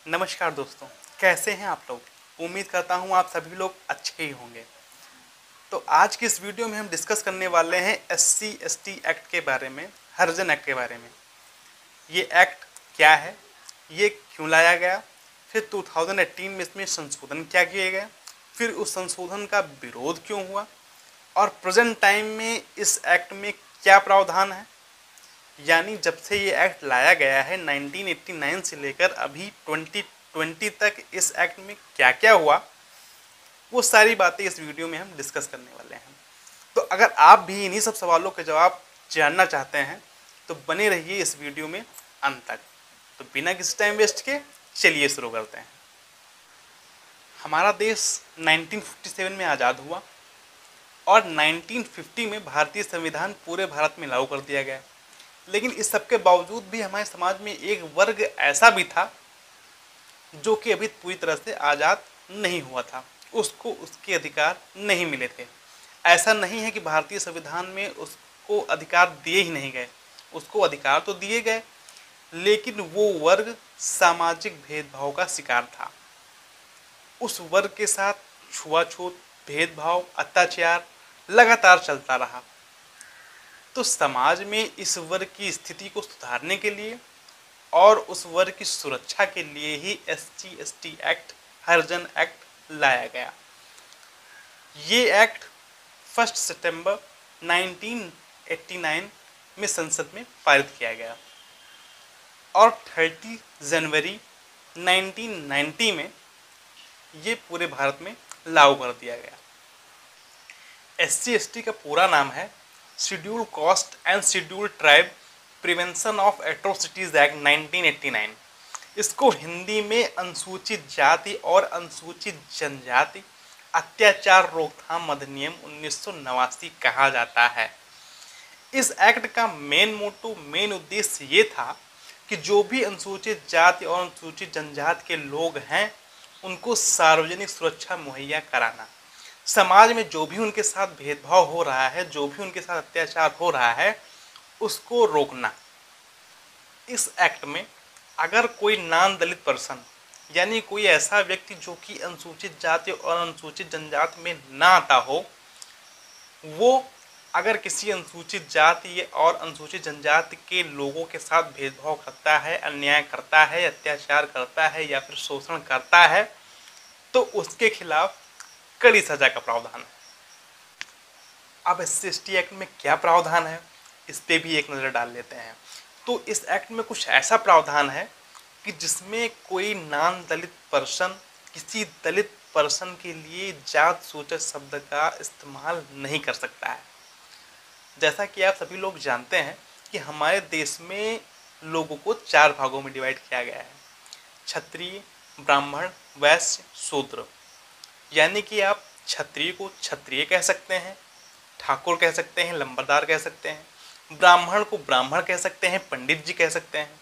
नमस्कार दोस्तों, कैसे हैं आप लोग। उम्मीद करता हूं आप सभी लोग अच्छे ही होंगे। तो आज की इस वीडियो में हम डिस्कस करने वाले हैं एससी एसटी एक्ट के बारे में, हरिजन एक्ट के बारे में। ये एक्ट क्या है, ये क्यों लाया गया, फिर 2018 में इसमें संशोधन क्या किए गए, फिर उस संशोधन का विरोध क्यों हुआ और प्रेजेंट टाइम में इस एक्ट में क्या प्रावधान है। यानी जब से ये एक्ट लाया गया है 1989 से लेकर अभी 2020 तक इस एक्ट में क्या क्या हुआ, वो सारी बातें इस वीडियो में हम डिस्कस करने वाले हैं। तो अगर आप भी इन्हीं सब सवालों के जवाब जानना चाहते हैं तो बने रहिए इस वीडियो में अंत तक। तो बिना किसी टाइम वेस्ट के चलिए शुरू करते हैं। हमारा देश 1957 में आज़ाद हुआ और 1950 में भारतीय संविधान पूरे भारत में लागू कर दिया गया। लेकिन इस सब के बावजूद भी हमारे समाज में एक वर्ग ऐसा भी था जो कि अभी पूरी तरह से आज़ाद नहीं हुआ था, उसको उसके अधिकार नहीं मिले थे। ऐसा नहीं है कि भारतीय संविधान में उसको अधिकार दिए ही नहीं गए, उसको अधिकार तो दिए गए, लेकिन वो वर्ग सामाजिक भेदभाव का शिकार था। उस वर्ग के साथ छुआछूत, भेदभाव, अत्याचार लगातार चलता रहा। तो समाज में इस वर्ग की स्थिति को सुधारने के लिए और उस वर्ग की सुरक्षा के लिए ही एससी एसटी एक्ट, हरिजन एक्ट लाया गया। ये एक्ट 1 सितंबर 1989 में संसद में पारित किया गया और 30 जनवरी 1990 में ये पूरे भारत में लागू कर दिया गया। एससी एसटी का पूरा नाम है schedule caste and schedule tribe prevention of atrocities act 1989। इसको हिंदी में अनुसूचित जाति और अनुसूचित जनजाति अत्याचार रोकथाम अधिनियम 1989 कहा जाता है। इस एक्ट का मेन मोटो, मेन उद्देश्य ये था कि जो भी अनुसूचित जाति और अनुसूचित जनजाति के लोग हैं उनको सार्वजनिक सुरक्षा मुहैया कराना। समाज में जो भी उनके साथ भेदभाव हो रहा है, जो भी उनके साथ अत्याचार हो रहा है, उसको रोकना। इस एक्ट में अगर कोई नॉन दलित पर्सन यानी कोई ऐसा व्यक्ति जो कि अनुसूचित जाति और अनुसूचित जनजाति में ना आता हो, वो अगर किसी अनुसूचित जाति और अनुसूचित जनजाति के लोगों के साथ भेदभाव करता है, अन्याय करता है, अत्याचार करता है या फिर शोषण करता है, तो उसके खिलाफ कड़ी सजा का प्रावधान है। अब एससी एसटी एक्ट में क्या प्रावधान है, इस पे भी एक नज़र डाल लेते हैं। तो इस एक्ट में कुछ ऐसा प्रावधान है कि जिसमें कोई नॉन दलित पर्सन किसी दलित पर्सन के लिए जात सूचक शब्द का इस्तेमाल नहीं कर सकता है। जैसा कि आप सभी लोग जानते हैं कि हमारे देश में लोगों को 4 भागों में डिवाइड किया गया है: क्षत्रिय, ब्राह्मण, वैश्य, शूद्र। यानी कि आप क्षत्रिय को क्षत्रिय कह सकते हैं, ठाकुर कह सकते हैं, लंबरदार कह सकते हैं, ब्राह्मण को ब्राह्मण कह सकते हैं, पंडित जी कह सकते हैं,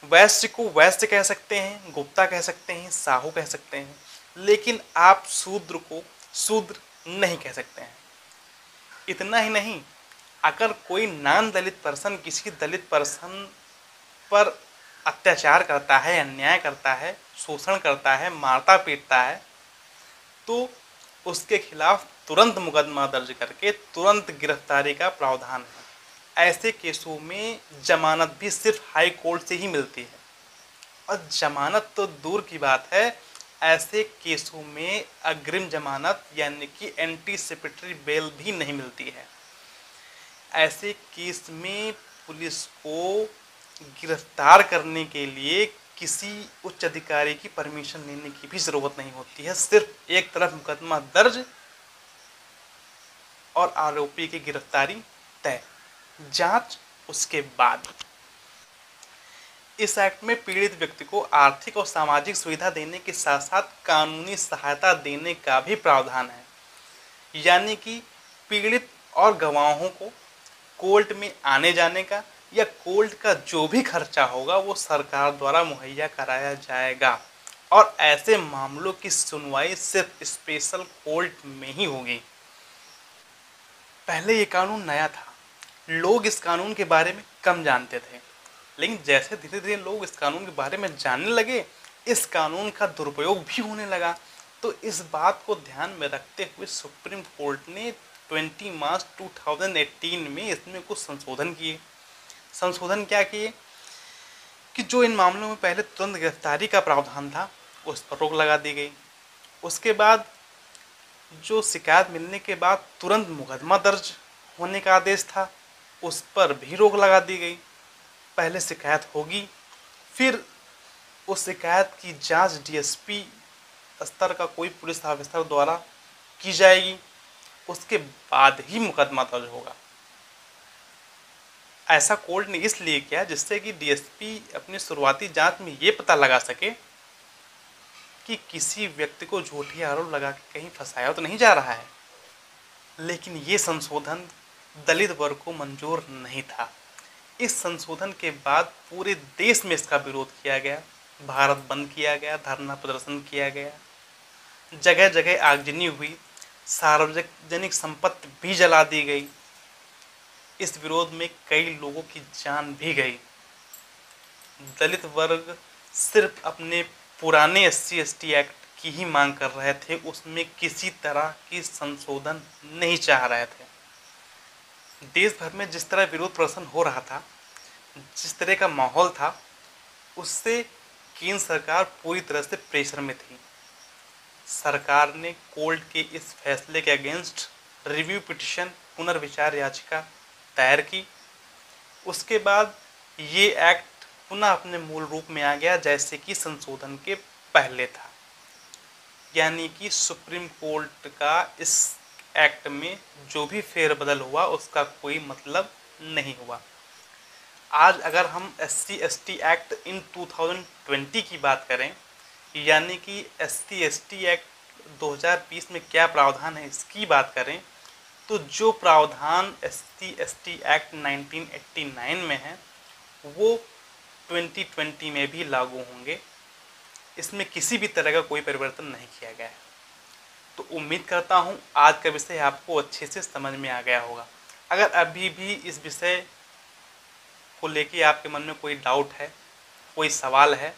वैश्य को वैश्य कह सकते हैं, गुप्ता कह सकते हैं, साहू कह सकते हैं। लेकिन आप शूद्र को शूद्र नहीं कह सकते हैं। इतना ही नहीं, अगर कोई नॉन दलित पर्सन किसी दलित पर्सन पर अत्याचार करता है, अन्याय करता है, शोषण करता है, मारता पीटता है, तो उसके खिलाफ तुरंत मुकदमा दर्ज करके तुरंत गिरफ्तारी का प्रावधान है। ऐसे केसों में जमानत भी सिर्फ हाई कोर्ट से ही मिलती है, और जमानत तो दूर की बात है, ऐसे केसों में अग्रिम जमानत यानी कि एंटीसिपेटरी बेल भी नहीं मिलती है। ऐसे केस में पुलिस को गिरफ्तार करने के लिए किसी उच्च अधिकारी की परमिशन लेने की भी ज़रूरत नहीं होती है। सिर्फ एक तरफ मुकदमा दर्ज और आरोपी की गिरफ्तारी तय, जांच उसके बाद। इस एक्ट में पीड़ित व्यक्ति को आर्थिक और सामाजिक सुविधा देने के साथ साथ कानूनी सहायता देने का भी प्रावधान है। यानी कि पीड़ित और गवाहों को कोर्ट में आने जाने का या कोर्ट का जो भी खर्चा होगा वो सरकार द्वारा मुहैया कराया जाएगा, और ऐसे मामलों की सुनवाई सिर्फ स्पेशल कोर्ट में ही होगी। पहले ये कानून नया था, लोग इस कानून के बारे में कम जानते थे। लेकिन जैसे धीरे धीरे लोग इस कानून के बारे में जानने लगे, इस कानून का दुरुपयोग भी होने लगा। तो इस बात को ध्यान में रखते हुए सुप्रीम कोर्ट ने 20 मार्च 2018 में इसमें कुछ संशोधन किए। संशोधन क्या किए कि जो इन मामलों में पहले तुरंत गिरफ्तारी का प्रावधान था उस पर रोक लगा दी गई। उसके बाद जो शिकायत मिलने के बाद तुरंत मुकदमा दर्ज होने का आदेश था, उस पर भी रोक लगा दी गई। पहले शिकायत होगी, फिर उस शिकायत की जांच डीएसपी स्तर का कोई पुलिस ऑफिसर द्वारा की जाएगी, उसके बाद ही मुकदमा दर्ज होगा। ऐसा कोर्ट ने इसलिए किया जिससे कि डीएसपी अपनी शुरुआती जांच में ये पता लगा सके कि किसी व्यक्ति को झूठी आरोप लगा के कहीं फंसाया तो नहीं जा रहा है। लेकिन ये संशोधन दलित वर्ग को मंजूर नहीं था। इस संशोधन के बाद पूरे देश में इसका विरोध किया गया, भारत बंद किया गया, धरना प्रदर्शन किया गया, जगह जगह आगजनी हुई, सार्वजनिक संपत्ति भी जला दी गई। इस विरोध में कई लोगों की जान भी गई। दलित वर्ग सिर्फ अपने पुराने SC/ST एक्ट की ही मांग कर रहे थे, उसमें किसी तरह की संशोधन नहीं चाह रहे थे। देश भर में जिस तरह विरोध प्रदर्शन हो रहा था, जिस तरह का माहौल था, उससे केंद्र सरकार पूरी तरह से प्रेशर में थी। सरकार ने कोर्ट के इस फैसले के अगेंस्ट रिव्यू पिटीशन, पुनर्विचार याचिका दायर की। उसके बाद ये एक्ट पुनः अपने मूल रूप में आ गया जैसे कि संशोधन के पहले था। यानी कि सुप्रीम कोर्ट का इस एक्ट में जो भी फेरबदल हुआ उसका कोई मतलब नहीं हुआ। आज अगर हम SC/ST एक्ट इन 2020 की बात करें, यानी कि SC/ST एक्ट 2020 में क्या प्रावधान है इसकी बात करें, तो जो प्रावधान SC/ST एक्ट 1989 में है वो 2020 में भी लागू होंगे। इसमें किसी भी तरह का कोई परिवर्तन नहीं किया गया है। तो उम्मीद करता हूँ आज का विषय आपको अच्छे से समझ में आ गया होगा। अगर अभी भी इस विषय को लेके आपके मन में कोई डाउट है, कोई सवाल है,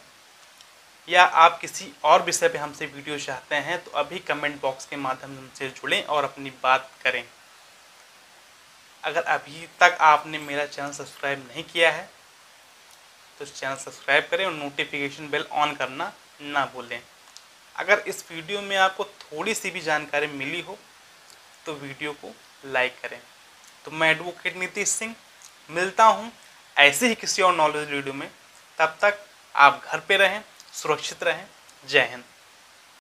या आप किसी और विषय पे हमसे वीडियो चाहते हैं, तो अभी कमेंट बॉक्स के माध्यम से जुड़ें और अपनी बात करें। अगर अभी तक आपने मेरा चैनल सब्सक्राइब नहीं किया है तो चैनल सब्सक्राइब करें और नोटिफिकेशन बेल ऑन करना ना भूलें। अगर इस वीडियो में आपको थोड़ी सी भी जानकारी मिली हो तो वीडियो को लाइक करें। तो मैं एडवोकेट नीतीश सिंह मिलता हूं ऐसे ही किसी और नॉलेज वीडियो में। तब तक आप घर पे रहें, सुरक्षित रहें। जय हिंद।